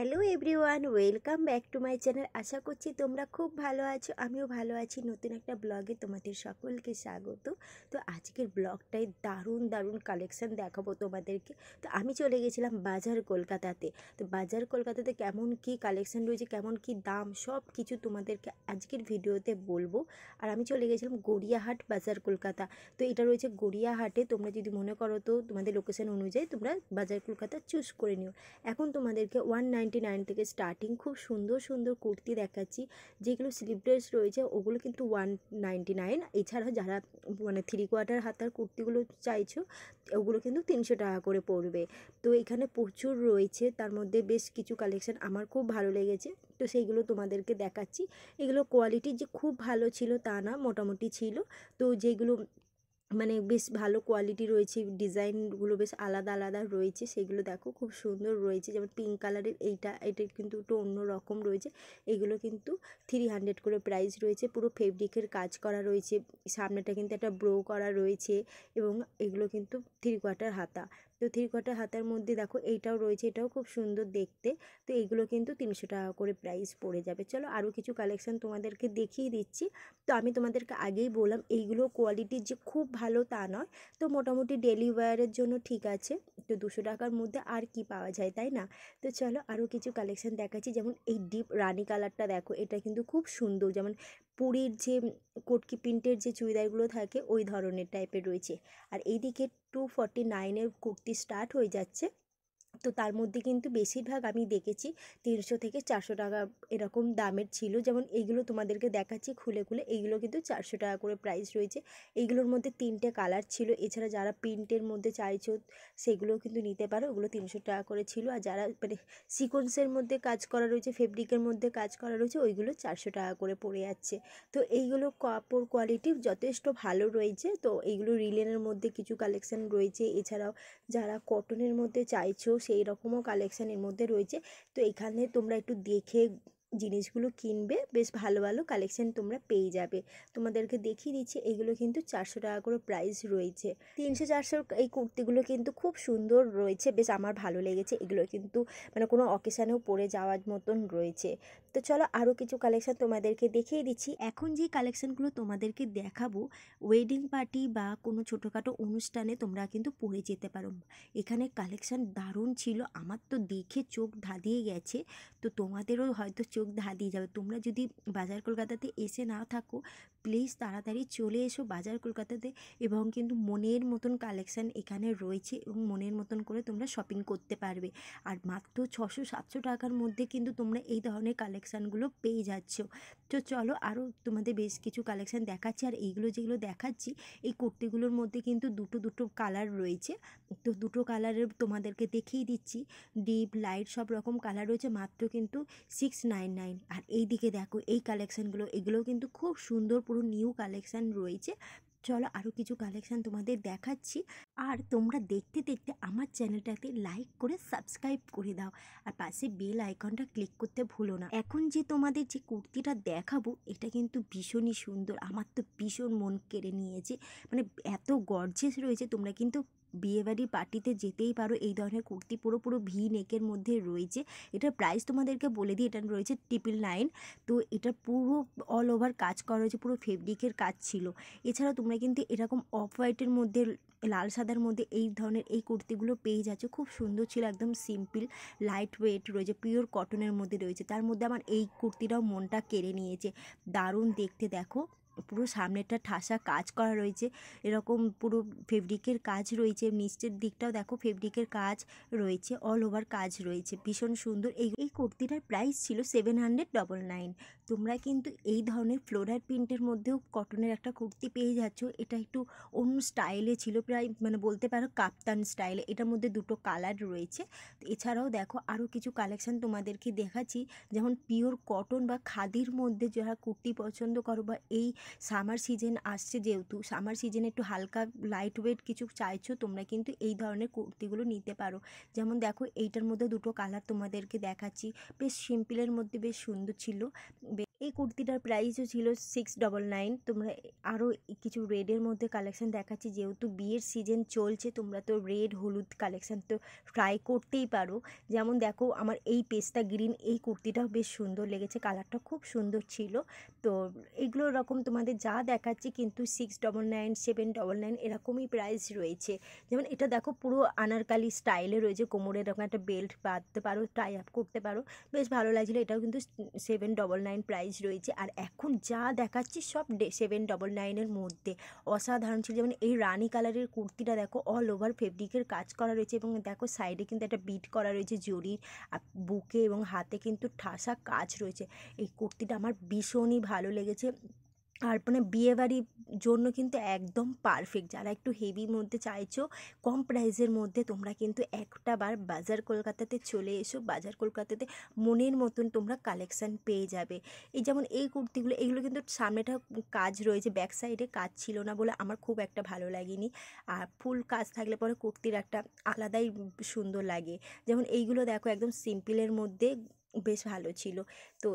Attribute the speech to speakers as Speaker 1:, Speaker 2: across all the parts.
Speaker 1: Hello everyone, welcome back to my channel. আশা করছি তোমরা খুব ভালো আছো, আমিও ভালো আছি। নতুন একটা ব্লগে তোমাদের সকলকে স্বাগত। তো আজকের ব্লগটায় দারুণ দারুণ কালেকশান দেখাবো তোমাদেরকে। তো আমি চলে গেছিলাম বাজার কলকাতাতে। তো বাজার কলকাতাতে কেমন কি কালেকশান রয়েছে, কেমন কি দাম, সব কিছু তোমাদেরকে আজকের ভিডিওতে বলবো। আর আমি চলে গেছিলাম গড়িয়াহাট বাজার কলকাতা। তো এটা রয়েছে গড়িয়াহাটে। তোমরা যদি মনে করো তো তোমাদের লোকেশন অনুযায়ী তোমরা বাজার কলকাতা চুজ করে নিও। এখন তোমাদেরকে 199 থেকে স্টার্টিং খুব সুন্দর সুন্দর কুর্তি দেখাচ্ছি। যেগুলো স্লিভলেস রয়েছে ওগুলো কিন্তু 199। এছাড়া যারা মানে 3/4 হাতার কুর্তিগুলো চাইছো ওগুলো কিন্তু 300 টাকা করে পড়বে। তো এখানে প্রচুর রয়েছে, তার মধ্যে বেশ কিছু কালেকশান আমার খুব ভালো লেগেছে, তো সেইগুলো তোমাদেরকে দেখাচ্ছি। এগুলো কোয়ালিটি যে খুব ভালো ছিল তা না, মোটামুটি ছিল। তো যেগুলো মানে বেশ ভালো কোয়ালিটি রয়েছে, ডিজাইনগুলো বেশ আলাদা আলাদা রয়েছে, সেগুলো দেখো খুব সুন্দর রয়েছে। যেমন পিঙ্ক কালারের এটা কিন্তু একটু অন্য রকম রয়েছে। এগুলো কিন্তু 300 করে প্রাইস রয়েছে। পুরো ফেব্রিকের কাজ করা রয়েছে, সামনেটা কিন্তু একটা ব্রো করা রয়েছে এবং এগুলো কিন্তু 3/4 হাতা। তো 3/4 হাতার মধ্যে দেখো এইটাও রয়েছে, এটাও খুব সুন্দর দেখতে। তো এইগুলো কিন্তু 300 টাকা করে প্রাইস পড়ে যাবে। চলো আরও কিছু কালেকশান তোমাদেরকে দেখিয়ে দিচ্ছি। তো আমি তোমাদেরকে আগেই বললাম এইগুলো কোয়ালিটি যে খুব ভালো তা নয়, তো মোটামুটি ডেলি ওয়্যারের জন্য ঠিক আছে। তো 200 টাকার মধ্যে আর কি পাওয়া যায়, তাই না? তো চলো আরও কিছু কালেকশান দেখাচ্ছি। যেমন এই ডিপ রানি কালারটা দেখো, এটা কিন্তু খুব সুন্দর। যেমন পুরীর যে কটকি প্রিন্টের যে চুড়িদারগুলো থাকে ওই ধরনের টাইপের রয়েছে। আর এইদিকে 249-এর কুর্তি স্টার্ট হয়ে যাচ্ছে। তো তার মধ্যে কিন্তু বেশিরভাগ আমি দেখেছি 300 থেকে 400 টাকা এরকম দামের ছিল। যেমন এইগুলো তোমাদেরকে দেখাচ্ছি খুলে খুলে, এইগুলো কিন্তু 400 টাকা করে প্রাইস রয়েছে। এইগুলোর মধ্যে 3টে কালার ছিল। এছাড়া যারা প্রিন্টের মধ্যে চাইছো সেগুলোও কিন্তু নিতে পারো, ওগুলো 300 টাকা করে ছিল। আর যারা মানে সিকোয়েন্সের মধ্যে কাজ করা রয়েছে, ফেব্রিকের মধ্যে কাজ করা রয়েছে, ওইগুলো 400 টাকা করে পড়ে যাচ্ছে। তো এইগুলো কাপড় কোয়ালিটি যথেষ্ট ভালো রয়েছে। তো এইগুলো রিলেনের মধ্যে কিছু কালেকশান রয়েছে। এছাড়াও যারা কটনের মধ্যে চাইছো সেই রকমও কালেকশান এর মধ্যে রয়েছে। তো এখানে তোমরা একটু দেখে জিনিসগুলো কিনবে, বেশ ভালো ভালো কালেকশান তোমরা পেয়ে যাবে। তোমাদেরকে দেখিয়ে দিচ্ছি, এগুলো কিন্তু 400 টাকা করে প্রাইস রয়েছে। 300-400 এই কুর্তিগুলো কিন্তু খুব সুন্দর রয়েছে, বেশ আমার ভালো লেগেছে। এগুলো কিন্তু মানে কোনো অকেশানেও পরে যাওয়ার মতন রয়েছে। তো চলো আরও কিছু কালেকশান তোমাদেরকে দেখিয়ে দিচ্ছি। এখন যে কালেকশানগুলো তোমাদেরকে দেখাবো ওয়েডিং পার্টি বা কোনো ছোটোখাটো অনুষ্ঠানে তোমরা কিন্তু পরে যেতে পারো। এখানে কালেকশান দারুণ ছিল, আমার তো দেখে চোখ ধাঁধিয়ে গেছে। তো তোমাদেরও হয়তো চোখ ধাঁধিয়ে যাবে। তোমরা যদি বাজার কলকাতাতে এসে না থাকো প্লিজ তাড়াতাড়ি চলে এসো বাজার কলকাতাতে, এবং কিন্তু মনের মতন কালেকশান এখানে রয়েছে এবং মনের মতন করে তোমরা শপিং করতে পারবে। আর মাত্র 600-700 টাকার মধ্যে কিন্তু তোমরা এই ধরনের কালেকশানগুলো পেয়ে যাচ্ছ। তো চলো আরও তোমাদের বেশ কিছু কালেকশান দেখাচ্ছি। আর এইগুলো যেগুলো দেখাচ্ছি এই কুর্তিগুলোর মধ্যে কিন্তু দুটো কালার রয়েছে। তো দুটো কালারের তোমাদেরকে দেখিয়ে দিচ্ছি। ডিপ লাইট সব রকম কালার রয়েছে, মাত্র কিন্তু 699। আর এই দিকে দেখো এই কালেকশানগুলো, এগুলো কিন্তু খুব সুন্দর, পুরো নিউ কালেকশান রয়েছে। চলো আরও কিছু কালেকশান তোমাদের দেখাচ্ছি। আর তোমরা দেখতে দেখতে আমার চ্যানেলটাতে লাইক করে সাবস্ক্রাইব করে দাও, আর পাশে বেল আইকনটা ক্লিক করতে ভুলো না। এখন যে তোমাদের যে কুর্তিটা দেখাবো এটা কিন্তু ভীষণই সুন্দর, আমার তো ভীষণ মন কেড়ে নিয়েছে। মানে এত গর্জিয়াস রয়েছে, তোমরা কিন্তু বিয়েবাড়ির পার্টিতে যেতেই পারো। এই ধরনের কুর্তি পুরো ভি নেকের মধ্যে রয়েছে। এটার প্রাইস তোমাদেরকে বলে দিই, এটা রয়েছে 999। তো এটা পুরো অল ওভার কাজ করা রয়েছে, পুরো ফেব্রিকের কাজ ছিল। এছাড়া তোমরা কিন্তু এরকম অফ হোয়াইটের মধ্যে লাল সাদার মধ্যে এই ধরনের এই কুর্তিগুলো পেয়ে যাচ্ছে, খুব সুন্দর ছিল, একদম সিম্পল লাইট ওয়েট রয়েছে, পিওর কটনের মধ্যে রয়েছে। তার মধ্যে আমার এই কুর্তিটাও মনটা কেড়ে নিয়েছে, দারুণ দেখতে। দেখো পুরো সামনেটা ঠাসা কাজ করা রয়েছে, এরকম পুরো ফেব্রিকের কাজ রয়েছে। নিচের দিকটাও দেখো ফেব্রিকের কাজ রয়েছে, অল ওভার কাজ রয়েছে, ভীষণ সুন্দর। এই কুর্তিটার প্রাইস ছিল 799। তোমরা কিন্তু এই ধরনের ফ্লোরাল প্রিন্টের মধ্যেও কটনের একটা কুর্তি পেয়ে যাচ্ছ। এটা একটু অন্য স্টাইলে ছিল, প্রায় মানে বলতে পারো কাপ্তান স্টাইলে। এটার মধ্যে দুটো কালার রয়েছে। এছাড়াও দেখো আরও কিছু কালেকশান তোমাদেরকে দেখাচ্ছি। যেমন পিওর কটন বা খাদির মধ্যে যারা কুর্তি পছন্দ করো বা এই সামার সিজন আসছে, যেহেতু সামার সিজনে একটু হালকা লাইট ওয়েট কিছু চাইছো তোমরা কিন্তু এই ধরনের কুর্তিগুলো নিতে পারো। যেমন দেখো এইটার মধ্যে দুটো কালার তোমাদেরকে দেখাচ্ছি, বেশ সিম্পলের মধ্যে বেশ সুন্দর ছিল। এই কুর্তিটার প্রাইসও ছিল 699। তোমরা আরও কিছু রেডের মধ্যে কালেকশন দেখাচ্ছি, যেহেতু বিয়ের সিজন চলছে তোমরা তো রেড হলুদ কালেকশন তো ট্রাই করতেই পারো। যেমন দেখো আমার এই পেস্তা গ্রিন এই কুর্তিটাও বেশ সুন্দর লেগেছে, কালারটা খুব সুন্দর ছিল। তো এগুলো রকম তোমাদের যা দেখাচ্ছি কিন্তু 699 799 এরকমই প্রাইস রয়েছে। যেমন এটা দেখো পুরো আনারকালি স্টাইলে রয়েছে, কোমরে এরকম একটা বেল্ট বাঁধতে পারো, টাই আপ করতে পারো, বেশ ভালো লাগছিলো। এটাও কিন্তু 799 প্রাইস রয়েছে। আর এখন যা দেখাচ্ছি সব 799-এর মধ্যে অসাধারণ ছিল। যেমন এই রানি কালারের কুর্তিটা দেখো অল ওভার ফেব্রিকের কাজ করা রয়েছে এবং দেখো সাইডে কিন্তু একটা বিট করা রয়েছে জরির, আর বুকে এবং হাতে কিন্তু ঠাসা কাজ রয়েছে। এই কুর্তিটা আমার ভীষণই ভালো লেগেছে। আর মানে বিয়েবাড়ির জন্য কিন্তু একদম পারফেক্ট। যারা একটু হেভির মধ্যে চাইছো কম প্রাইসের মধ্যে, তোমরা কিন্তু একটা বার বাজার কলকাতাতে চলে এসো। বাজার কলকাতাতে মনের মতন তোমরা কালেকশান পেয়ে যাবে। এই যেমন এই কুর্তিগুলো, এগুলো কিন্তু সামনেটা কাজ রয়েছে, ব্যাক সাইডে কাজ ছিল না বলে আমার খুব একটা ভালো লাগেনি। আর ফুল কাজ থাকলে পরে কুর্তির একটা আলাদাই সুন্দর লাগে। যেমন এইগুলো দেখো একদম সিম্পলের মধ্যে বেশ ভালো ছিল। তো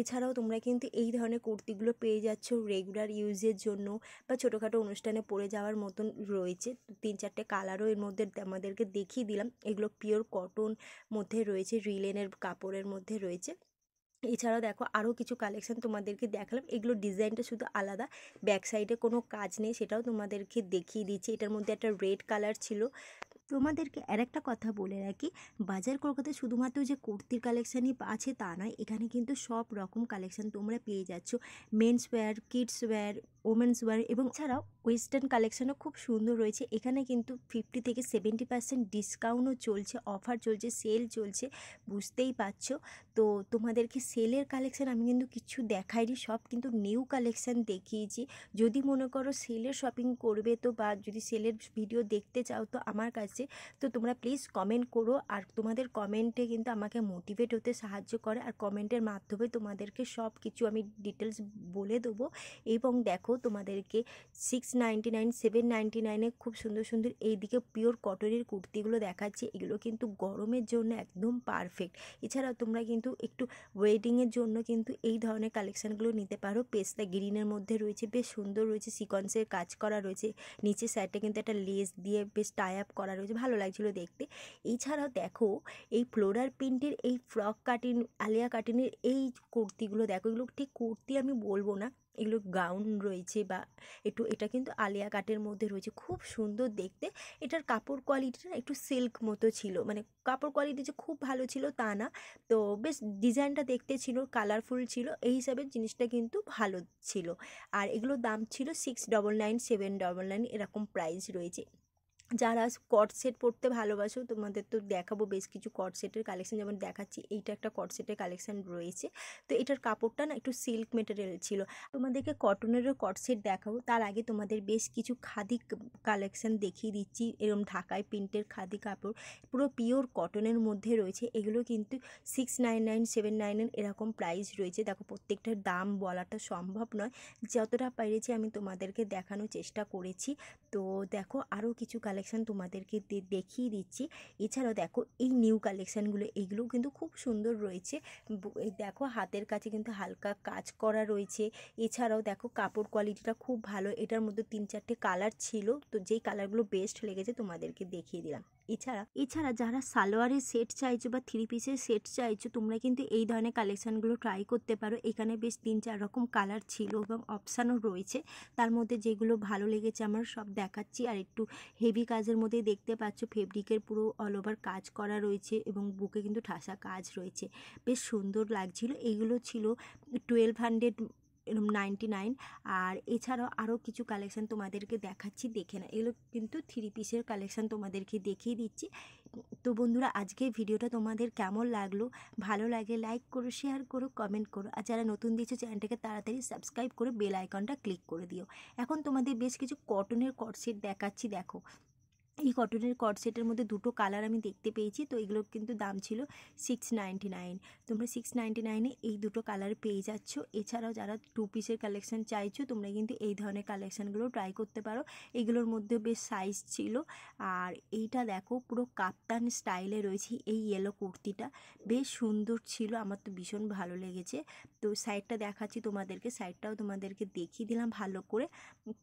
Speaker 1: এছাড়াও তোমরা কিন্তু এই ধরনের কুর্তিগুলো পেয়ে যাচ্ছ রেগুলার ইউজের জন্য বা ছোটোখাটো অনুষ্ঠানে পরে যাওয়ার মতন রয়েছে। 3-4টে কালারও এর মধ্যে আমাদেরকে দেখিয়ে দিলাম। এগুলো পিওর কটন মধ্যে রয়েছে, রিলেনের কাপড়ের মধ্যে রয়েছে। এছাড়াও দেখো আরও কিছু কালেকশান তোমাদেরকে দেখালাম, এগুলো ডিজাইনটা শুধু আলাদা, ব্যাক সাইডে কোনো কাজ নেই, সেটাও তোমাদেরকে দেখিয়ে দিচ্ছি। এটার মধ্যে একটা রেড কালার ছিল। তোমাদেরকে আর একটা কথা বলে রাখি, বাজার কলকাতায় শুধুমাত্র যে কুর্তির কালেকশানই আছে তা নয়, এখানে কিন্তু সব রকম কালেকশান তোমরা পেয়ে যাচ্ছ। Men's wear, kids wear, women's wear এবং ছাড়াও ওয়েস্টার্ন কালেকশানও খুব সুন্দর রয়েছে। এখানে কিন্তু 50 থেকে 70% ডিসকাউন্টও চলছে, অফার চলছে, সেল চলছে, বুঝতেই পারছো। তো তোমাদেরকে সেলের কালেকশান আমি কিন্তু কিছু দেখাইনি, সব কিন্তু নিউ কালেকশান দেখিয়েছি। যদি মনে করো সেলের শপিং করবে তো, বা যদি সেলের ভিডিও দেখতে চাও তো আমার কাছে, তো তোমরা প্লিজ কমেন্ট করো। আর তোমাদের কমেন্টে কিন্তু আমাকে মোটিভেট হতে সাহায্য করে, আর কমেন্টের মাধ্যমে তোমাদেরকে সব কিছু আমি ডিটেলস বলে দেবো। এবং দেখো তোমাদেরকে 699 799-এ খুব সুন্দর সুন্দর এইদিকে পিওর কটনের কুর্তিগুলো দেখাচ্ছি। এগুলো কিন্তু গরমের জন্য একদম পারফেক্ট। এছাড়াও তোমরা কিন্তু একটু ওয়েডিংয়ের জন্য কিন্তু এই ধরনের কালেকশানগুলো নিতে পারো। পেস্তা গ্রিনের মধ্যে রয়েছে, বেশ সুন্দর রয়েছে, সিকোয়েন্সের কাজ করা রয়েছে, নিচের সাইডটা কিন্তু একটা লেস দিয়ে বেশ টাই আপ করা রয়েছে, ভালো লাগছিলো দেখতে। এছাড়াও দেখো এই ফ্লোরাল প্রিন্টের এই ফ্রক কাটিং, আলিয়া কাটিংয়ের এই কুর্তিগুলো দেখো, এগুলো ঠিক কুর্তি আমি বলবো না, এগুলো গাউন রয়েছে বা একটু, এটা কিন্তু আলিয়া কাটের মধ্যে রয়েছে, খুব সুন্দর দেখতে। এটার কাপড় কোয়ালিটিটা একটু সিল্ক মতো ছিল, মানে কাপড় কোয়ালিটি যে খুব ভালো ছিল তা না। তো বেশ ডিজাইনটা দেখতে ছিল, কালারফুল ছিল, এই হিসাবে জিনিসটা কিন্তু ভালো ছিল। আর এগুলোর দাম ছিল 699 799 এরকম প্রাইস রয়েছে। যারা কট সেট পরতে ভালোবাসো তোমাদের তো দেখাবো বেশ কিছু কট সেটের কালেকশন, যেমন দেখাচ্ছি এইটা একটা কট সেটের কালেকশন রয়েছে। তো এটার কাপড়টা না একটু সিল্ক মেটেরিয়াল ছিল। তোমাদেরকে কটনেরও কট সেট দেখাবো, তার আগে তোমাদের বেশ কিছু খাদি কালেকশন দেখিয়ে দিচ্ছি। এরকম ঢাকায় প্রিন্টের খাদি কাপড় পুরো পিওর কটনের মধ্যে রয়েছে। এগুলো কিন্তু 699 799 এরকম প্রাইস রয়েছে। দেখো প্রত্যেকটার দাম বলাটা সম্ভব নয়, যতটা পেরেছি আমি তোমাদেরকে দেখানোর চেষ্টা করেছি। তো দেখো আরও কিছু কালেকশান তোমাদেরকে দেখিয়ে দিচ্ছি। এছাড়াও দেখো এই নিউ কালেকশানগুলো, এইগুলোও কিন্তু খুব সুন্দর রয়েছে। দেখো হাতের কাছে কিন্তু হালকা কাজ করা রয়েছে। এছাড়াও দেখো কাপড় কোয়ালিটিটা খুব ভালো, এটার মধ্যে 3-4টে কালার ছিল, তো যেই কালারগুলো বেস্ট লেগেছে তোমাদেরকে দেখিয়ে দিলাম। এছাড়া যারা সালোয়ারের সেট চাইছো বা 3 পিসের সেট চাইছো, তোমরা কিন্তু এই ধরনের কালেকশানগুলো ট্রাই করতে পারো। এখানে বেশ 3-4 রকম কালার ছিল এবং অপশানও রয়েছে, তার মধ্যে যেগুলো ভালো লেগেছে আমার সব দেখাচ্ছি। আর একটু হেভি কাজের মধ্যেই দেখতে পাচ্ছ, ফেব্রিকের পুরো অল ওভার কাজ করা রয়েছে এবং বুকে কিন্তু ঠাসা কাজ রয়েছে, বেশ সুন্দর লাগছিল। এইগুলো ছিল 1299। আর এছাড়াও আরও কিছু কালেকশান তোমাদেরকে দেখাচ্ছি, দেখে না, এগুলো কিন্তু 3 পিসের কালেকশান তোমাদেরকে দেখিয়ে দিচ্ছি। তো বন্ধুরা আজকের ভিডিওটা তোমাদের কেমন লাগলো, ভালো লাগে লাইক করো, শেয়ার করো, কমেন্ট করো। আর যারা নতুন দিয়েছো চ্যানেলটাকে তাড়াতাড়ি সাবস্ক্রাইব করে বেল আইকনটা ক্লিক করে দিও। এখন তোমাদের বেশ কিছু কটনের কট সেট দেখাচ্ছি, দেখো এই কটনের কট সেটের মধ্যে দুটো কালার আমি দেখতে পেয়েছি। তো এগুলোর কিন্তু দাম ছিল 699। তোমরা 699-এ এই দুটো কালার পেয়ে যাচ্ছ। এছাড়াও যারা 2 পিসের কালেকশান চাইছো তোমরা কিন্তু এই ধরনের কালেকশানগুলো ট্রাই করতে পারো। এগুলোর মধ্যে বেশ সাইজ ছিল। আর এইটা দেখো পুরো কাপ্তান স্টাইলে রয়েছে। এই ইয়েলো কুর্তিটা বেশ সুন্দর ছিল, আমার তো ভীষণ ভালো লেগেছে। তো সাইডটা দেখাচ্ছি তোমাদেরকে, সাইডটাও তোমাদেরকে দেখিয়ে দিলাম ভালো করে।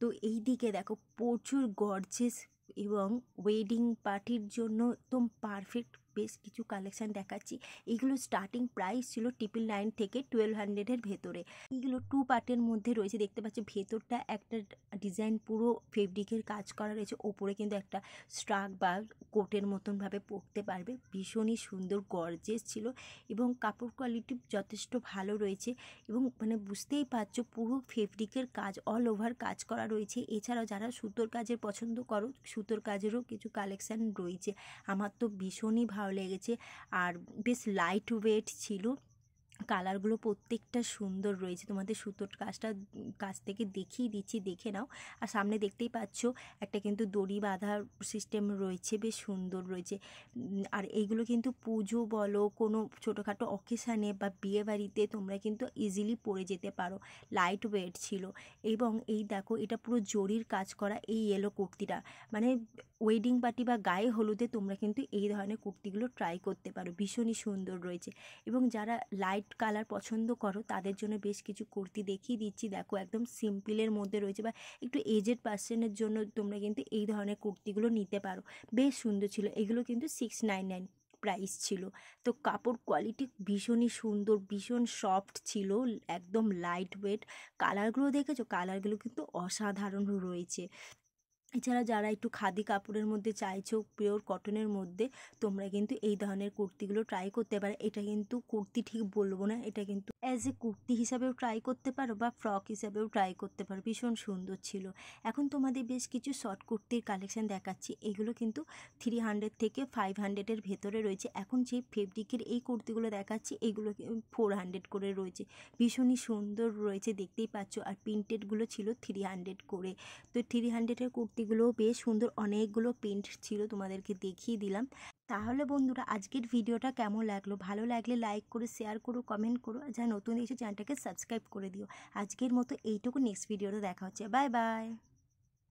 Speaker 1: তো এই দিকে দেখো প্রচুর গর্জিয়াস এবং ওয়েডিং পার্টির জন্য একদম পারফেক্ট বেশ কিছু কালেকশান দেখাচ্ছি। এগুলো স্টার্টিং প্রাইস ছিল 999 থেকে 1200-এর ভেতরে। এইগুলো 2 পার্টের মধ্যে রয়েছে, দেখতে পাচ্ছ ভেতরটা একটা ডিজাইন পুরো ফেব্রিকের কাজ করা রয়েছে, ওপরে কিন্তু একটা স্ট্রাক বা কোটের মতনভাবে পরতে পারবে। ভীষণই সুন্দর গর্জিয়াস ছিল এবং কাপড় কোয়ালিটি যথেষ্ট ভালো রয়েছে এবং মানে বুঝতেই পারছো পুরো ফেব্রিকের কাজ অল ওভার কাজ করা রয়েছে। এছাড়াও যারা সুতোর কাজের পছন্দ করো সুতোর কাজেরও কিছু কালেকশান রয়েছে। আমার তো ভীষণই ভালো লেগেছে আর বেশ লাইট ওয়েট ছিল। কালারগুলো প্রত্যেকটা সুন্দর রয়েছে, তোমাদের সুতোর কাছ থেকে দেখিয়ে দিচ্ছি, দেখে নাও। আর সামনে দেখতেই পাচ্ছ একটা কিন্তু দড়ি বাঁধার সিস্টেম রয়েছে, বেশ সুন্দর রয়েছে। আর এইগুলো কিন্তু পুজো বলো কোনো ছোটোখাটো অকেশানে বা বিয়ে বাড়িতে তোমরা কিন্তু ইজিলি পরে যেতে পারো। লাইট ওয়েট ছিল এবং এই দেখো এটা পুরো জরির কাজ করা এই ইয়েলো কুর্তিটা, মানে ওয়েডিং পার্টি বা গায়ে হলুদে তোমরা কিন্তু এই ধরনের কুর্তিগুলো ট্রাই করতে পারো। ভীষণই সুন্দর রয়েছে এবং যারা লাইট কালার পছন্দ করো তাদের জন্য বেশ কিছু কুর্তি দেখিয়ে দিচ্ছি। দেখো একদম সিম্পলের মধ্যে রয়েছে বা একটু এজেড পার্সনের জন্য তোমরা কিন্তু এই ধরনের কুর্তিগুলো নিতে পারো। বেশ সুন্দর ছিল। এগুলো কিন্তু 699 প্রাইস ছিল। তো কাপড় কোয়ালিটি ভীষণই সুন্দর, ভীষণ সফট ছিল, একদম লাইট ওয়েট। কালারগুলো দেখেছো, কালারগুলো কিন্তু অসাধারণ রয়েছে। এছাড়া যারা একটু খাদি কাপড়ের মধ্যে চাইছো পিওর কটনের মধ্যে তোমরা কিন্তু এই ধরনের কুর্তিগুলো ট্রাই করতে পারো। এটা কিন্তু কুর্তি ঠিক বলবো না, এটা কিন্তু অ্যাজ এ কুর্তি হিসাবেও ট্রাই করতে পারো বা ফ্রক হিসাবেও ট্রাই করতে পারো। ভীষণ সুন্দর ছিল। এখন তোমাদের বেশ কিছু শর্ট কুর্তির কালেকশান দেখাচ্ছি। এগুলো কিন্তু 300 থেকে 500-এর ভেতরে রয়েছে। এখন যে ফেব্রিকের এই কুর্তিগুলো দেখাচ্ছি এগুলো 400 করে রয়েছে। ভীষণই সুন্দর রয়েছে, দেখতেই পাচ্ছ। আর প্রিন্টেডগুলো ছিল 300 করে। তো 300-এর কুর্তিগুলোও বেশ সুন্দর, অনেকগুলো প্রিন্ট ছিল, তোমাদেরকে দেখিয়ে দিলাম। তাহলে বন্ধুরা আজকের ভিডিওটা কেমন লাগলো? ভালো লাগলে লাইক করো, শেয়ার করো, কমেন্ট করো। যারা নতুন এসে চ্যানেলটাকে সাবস্ক্রাইব করে দিও। আজকের মতো এইটুকু, নেক্সট ভিডিওতে দেখা হচ্ছে। Bye bye.